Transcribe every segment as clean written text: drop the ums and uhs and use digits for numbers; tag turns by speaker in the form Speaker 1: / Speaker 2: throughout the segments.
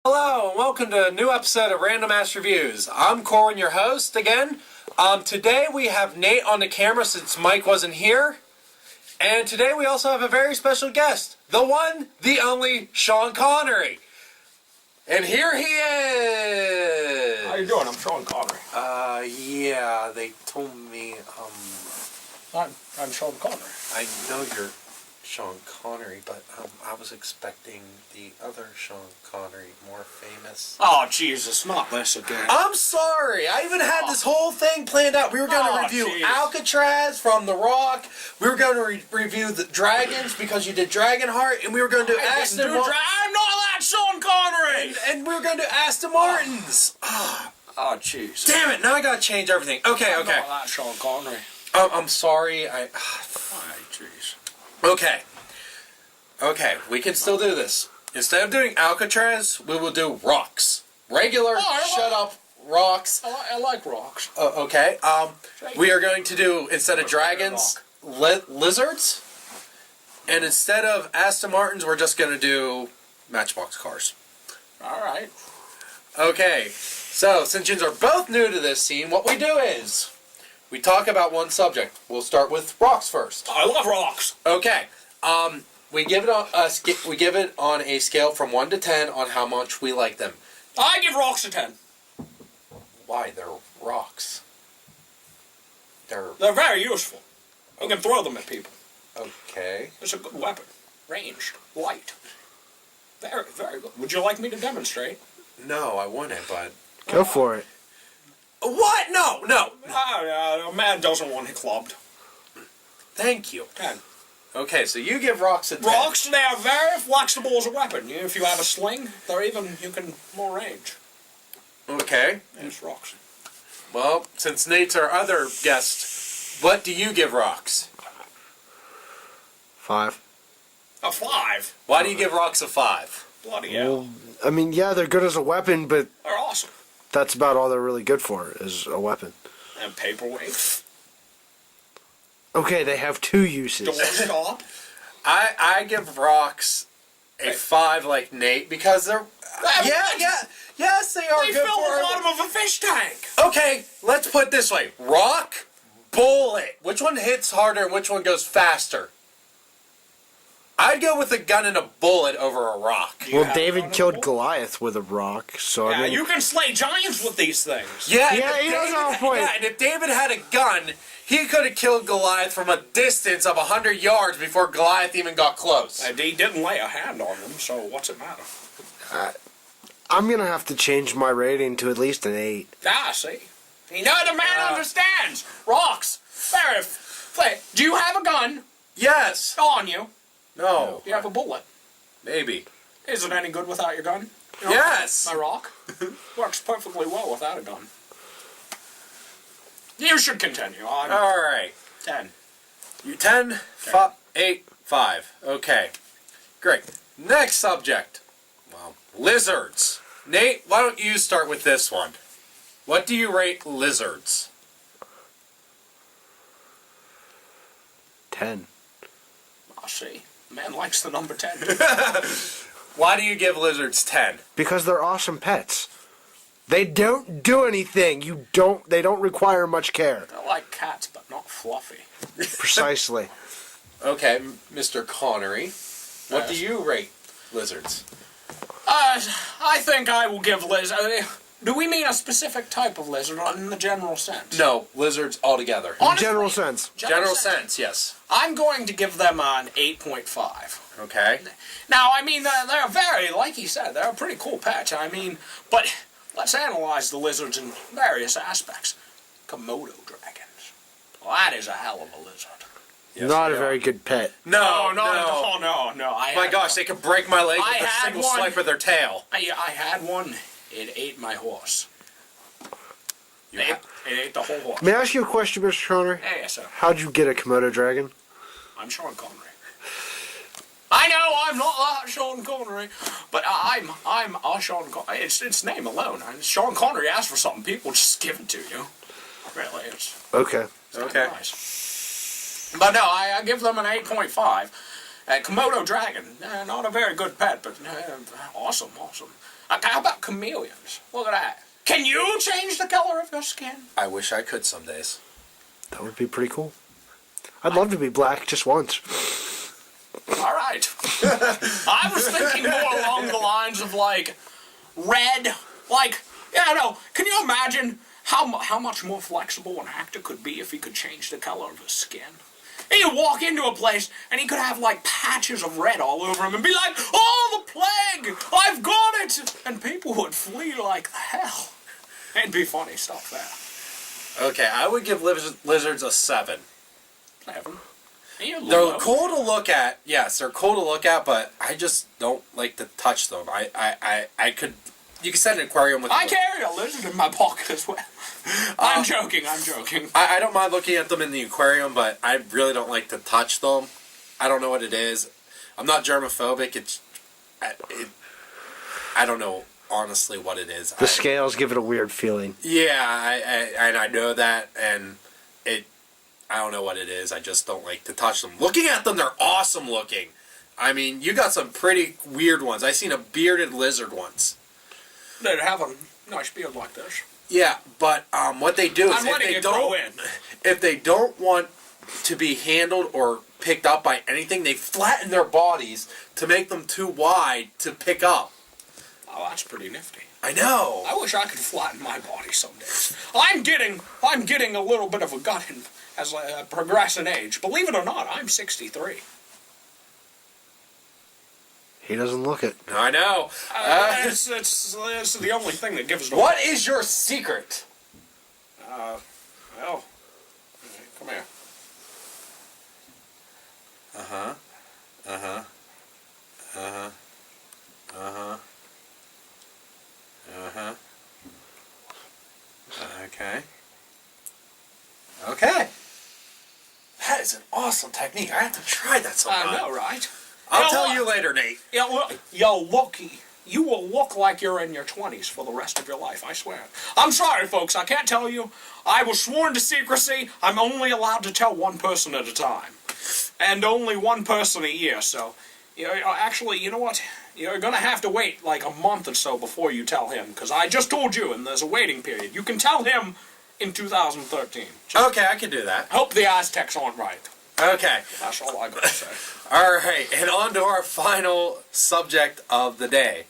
Speaker 1: Hello and welcome to a new episode of Random Ass Reviews. I'm Cory, your host again. Today we have Nate on the camera since Mike wasn't here. And today we also have a very special guest. The one, the only, Sean Connery. And here he is!
Speaker 2: How you doing? I'm Sean Connery.
Speaker 1: Yeah, they told me,
Speaker 2: I'm Sean Connery.
Speaker 1: I know you're Sean Connery, but I was expecting the other Sean Connery, more famous.
Speaker 2: Oh, Jesus, not this again.
Speaker 1: I'm sorry. I even had this whole thing planned out. We were going to review
Speaker 2: geez.
Speaker 1: Alcatraz from The Rock. We were going to review the Dragons because you did Dragonheart, and we were going to do Aston Martins.
Speaker 2: I'm not that Sean Connery!
Speaker 1: And we were going to do Aston Martins.
Speaker 2: Oh, jeez.
Speaker 1: Damn it, now I got to change everything. Okay.
Speaker 2: I'm not that Sean Connery.
Speaker 1: I'm sorry.
Speaker 2: Alright, jeez.
Speaker 1: Okay, we can still do this. Instead of doing Alcatraz, we will do rocks. Regular, shut-up rocks.
Speaker 2: I like rocks.
Speaker 1: Okay, we are going to do, instead of dragons, lizards. And instead of Aston Martins, we're just going to do Matchbox cars.
Speaker 2: Alright.
Speaker 1: Okay, so since you are both new to this scene, what we do is we talk about one subject. We'll start with rocks first.
Speaker 2: I love rocks.
Speaker 1: Okay, we give it on a scale from 1 to 10 on how much we like them.
Speaker 2: I give rocks a 10.
Speaker 1: Why? They're rocks.
Speaker 2: They're very useful. You can throw them at people.
Speaker 1: Okay.
Speaker 2: It's a good weapon. Ranged. Light. Very, very good. Would you like me to demonstrate?
Speaker 1: No, I wouldn't, but...
Speaker 3: Go for it.
Speaker 1: What? No.
Speaker 2: A man doesn't want it clubbed.
Speaker 1: Thank you.
Speaker 2: 10.
Speaker 1: Okay, so you give rocks a 10.
Speaker 2: Rocks, they are very flexible as a weapon. If you have a sling, you can more range.
Speaker 1: Okay.
Speaker 2: And it's rocks.
Speaker 1: Well, since Nate's our other guest, what do you give rocks?
Speaker 3: 5.
Speaker 2: A 5?
Speaker 1: Why do you give rocks a 5?
Speaker 2: Bloody hell.
Speaker 3: Well, I mean, yeah, they're good as a weapon, but
Speaker 2: They're awesome.
Speaker 3: that's about all they're really good for, is a weapon.
Speaker 2: And paperweight.
Speaker 3: Okay, they have 2 uses.
Speaker 2: Doorstop.
Speaker 1: I give rocks a 5 like Nate because they're... Yes, they are
Speaker 2: They
Speaker 1: good
Speaker 2: fill
Speaker 1: for...
Speaker 2: the bottom of a fish tank.
Speaker 1: Okay, let's put it this way. Rock, bullet. Which one hits harder and which one goes faster? I'd go with a gun and a bullet over a rock.
Speaker 3: Well, David killed Goliath with a rock, so
Speaker 2: Yeah,
Speaker 3: I mean...
Speaker 2: you can slay giants with these things.
Speaker 1: Yeah,
Speaker 3: Yeah, he does have a point.
Speaker 1: Yeah, and if David had a gun, he could have killed Goliath from a distance of 100 yards before Goliath even got close.
Speaker 2: And he didn't lay a hand on him, so what's it matter?
Speaker 3: I'm gonna have to change my rating to at least an 8.
Speaker 2: Ah, see? You know the man understands. Rocks. Do you have a gun
Speaker 1: Yes.
Speaker 2: on you?
Speaker 1: No.
Speaker 2: Do you have a bullet?
Speaker 1: Maybe.
Speaker 2: Is it any good without your gun?
Speaker 1: Yes.
Speaker 2: My rock? Works perfectly well without a gun. You should continue.
Speaker 1: All right.
Speaker 2: 10.
Speaker 1: You 10, 8, 5. Okay. Great. Next subject. Well, lizards. Nate, why don't you start with this one? What do you rate lizards?
Speaker 3: 10.
Speaker 2: I see. Man likes the number 10.
Speaker 1: Why do you give lizards 10?
Speaker 3: Because they're awesome pets. They don't do anything. They don't require much care.
Speaker 2: They're like cats, but not fluffy.
Speaker 3: Precisely.
Speaker 1: Okay, Mr. Connery, what do you rate lizards?
Speaker 2: I think I will give do we mean a specific type of lizard or in the general sense?
Speaker 1: No, lizards altogether.
Speaker 3: In general sense.
Speaker 1: General sense, yes.
Speaker 2: I'm going to give them an 8.5.
Speaker 1: Okay.
Speaker 2: Now, I mean, they're very, like he said, they're a pretty cool pet. I mean, but let's analyze the lizards in various aspects. Komodo dragons. Well, that is a hell of a lizard.
Speaker 1: Yes,
Speaker 3: Not a very good pet.
Speaker 1: No.
Speaker 2: My
Speaker 1: gosh, they could break my leg with a
Speaker 2: had
Speaker 1: single
Speaker 2: one.
Speaker 1: swipe of their tail.
Speaker 2: I had one. It ate my horse. It ate the whole horse.
Speaker 3: May I ask you a question, Mr. Connery?
Speaker 2: Yeah, yes, sir.
Speaker 3: How'd you get a Komodo dragon?
Speaker 2: I'm Sean Connery. I know I'm not Sean Connery, but I'm Sean Connery. It's name alone. Sean Connery asked for something, people just give it to you. Really, it's
Speaker 3: Okay.
Speaker 1: Okay.
Speaker 2: nice. But no, I give them an 8.5. Komodo dragon, not a very good pet, but awesome. How about chameleons? Look at that. Can you change the color of your skin?
Speaker 1: I wish I could some days.
Speaker 3: That would be pretty cool. I'd love to be black just once.
Speaker 2: All right. I was thinking more along the lines of, like, red. Like, yeah, no. Can you imagine how much more flexible an actor could be if he could change the color of his skin? He could walk into a place and he could have, like, patches of red all over him and be like, "Oh, the plague! I've got it!" And people would flee like the hell. It'd be funny stuff there.
Speaker 1: Okay, I would give lizards a 7.
Speaker 2: 7.
Speaker 1: They're cool to look at. Yes, they're cool to look at, but I just don't like to touch them. I could. You could set an aquarium with.
Speaker 2: I carry a lizard in my pocket as well. I'm joking.
Speaker 1: I don't mind looking at them in the aquarium, but I really don't like to touch them. I don't know what it is. I'm not germophobic. I don't know honestly what it is.
Speaker 3: The scales give it a weird feeling.
Speaker 1: Yeah, I know that, and I don't know what it is. I just don't like to touch them. Looking at them, they're awesome looking. I mean, you got some pretty weird ones. I seen a bearded lizard once.
Speaker 2: They'd have a nice beard like this.
Speaker 1: Yeah, but what they do is if they don't want to be handled or picked up by anything, they flatten their bodies to make them too wide to pick up.
Speaker 2: Oh, that's pretty nifty.
Speaker 1: I know.
Speaker 2: I wish I could flatten my body some days. I'm getting a little bit of a gut as I progress in age. Believe it or not, I'm 63.
Speaker 3: He doesn't look it.
Speaker 1: I know.
Speaker 2: It's the only thing that gives it away.
Speaker 1: What is your secret?
Speaker 2: Well, come here.
Speaker 1: Uh-huh. Uh-huh. Uh-huh. Uh-huh. Uh-huh. Okay. Okay. That is an awesome technique. I have to try that sometime.
Speaker 2: I know, right?
Speaker 1: I'll tell you later, Nate.
Speaker 2: You will look like you're in your 20s for the rest of your life, I swear. I'm sorry, folks, I can't tell you. I was sworn to secrecy. I'm only allowed to tell one person at a time. And only one person a year, so... actually, you know what? You're going to have to wait like a month or so before you tell him, because I just told you, and there's a waiting period. You can tell him in 2013.
Speaker 1: Okay, I can do that.
Speaker 2: Hope the Aztecs aren't right.
Speaker 1: Okay.
Speaker 2: That's all I got to say.
Speaker 1: All right, and on to our final subject of the day.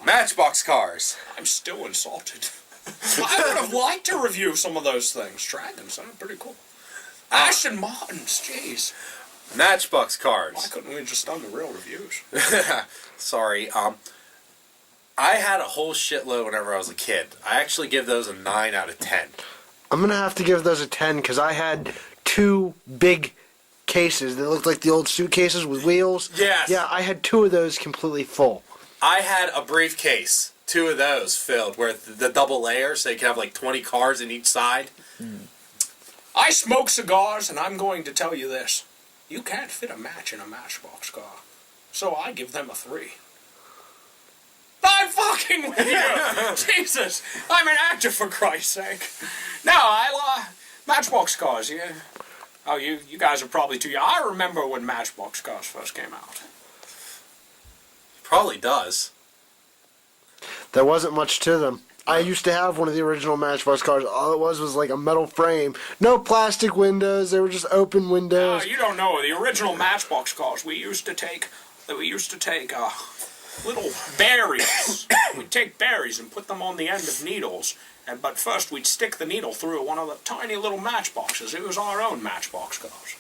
Speaker 1: Matchbox cars.
Speaker 2: I'm still insulted. I would have liked to review some of those things. Dragons sounded pretty cool. Aston Martins, jeez.
Speaker 1: Matchbox
Speaker 2: Why
Speaker 1: cars.
Speaker 2: couldn't we just done the real reviews?
Speaker 1: Sorry. I had a whole shitload whenever I was a kid. I actually give those a 9 out of 10.
Speaker 3: I'm going to have to give those a 10 because I had 2 big cases that looked like the old suitcases with wheels.
Speaker 1: Yes.
Speaker 3: Yeah, I had 2 of those completely full.
Speaker 1: I had a briefcase, 2 of those filled, where the double layer, so you can have like 20 cars in each side.
Speaker 2: I smoke cigars, and I'm going to tell you this. You can't fit a match in a Matchbox car. So I give them a 3. I'm fucking with you! Jesus! I'm an actor, for Christ's sake. No, Matchbox cars, yeah. Oh, you guys are probably too young. I remember when Matchbox cars first came out.
Speaker 1: Probably does.
Speaker 3: There wasn't much to them. I used to have one of the original Matchbox cars. All it was like a metal frame. No plastic windows. They were just open windows.
Speaker 2: You don't know. The original Matchbox cars, we used to take little berries. We'd take berries and put them on the end of needles. But first we'd stick the needle through one of the tiny little matchboxes. It was our own Matchbox cars.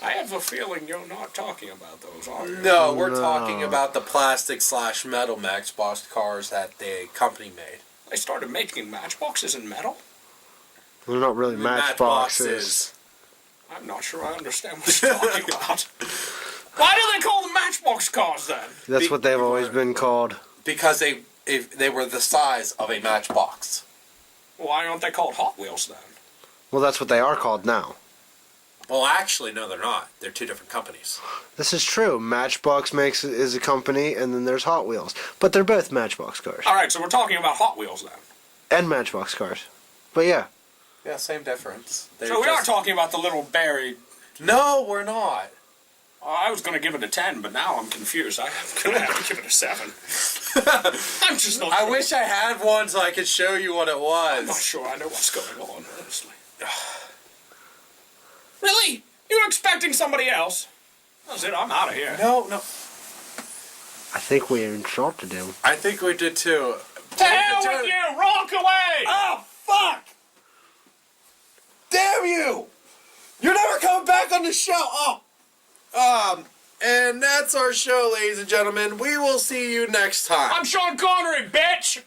Speaker 2: I have a feeling you're not talking about those, are you?
Speaker 1: No, we're talking about the plastic/metal Matchbox cars that the company made.
Speaker 2: They started making matchboxes in metal?
Speaker 3: They're not really matchboxes.
Speaker 2: I'm not sure I understand what you're talking about. Why do they call them Matchbox cars then?
Speaker 3: That's what they've always been called.
Speaker 1: Because they were the size of a matchbox.
Speaker 2: Why aren't they called Hot Wheels then?
Speaker 3: Well, that's what they are called now.
Speaker 1: Well, actually, no, they're not. They're 2 different companies.
Speaker 3: This is true. Matchbox is a company, and then there's Hot Wheels. But they're both Matchbox cars.
Speaker 2: Alright, so we're talking about Hot Wheels then.
Speaker 3: And Matchbox cars. But yeah.
Speaker 1: Yeah, same difference.
Speaker 2: So we are talking about the little buried...
Speaker 1: No, we're not.
Speaker 2: I was going to give it a 10, but now I'm confused. I'm going to have to give it a 7. I'm just not
Speaker 1: I
Speaker 2: sure.
Speaker 1: wish I had one so I could show you what it
Speaker 2: I'm not
Speaker 1: was.
Speaker 2: sure I know what's going on, honestly. Really? You were expecting somebody else? That's it, I'm out of here.
Speaker 1: No.
Speaker 3: I think we insulted him.
Speaker 1: I think we did too.
Speaker 2: To hell with you! Rock away!
Speaker 1: Oh, fuck! Damn you! You're never coming back on the show! And that's our show, ladies and gentlemen. We will see you next time.
Speaker 2: I'm Sean Connery, bitch!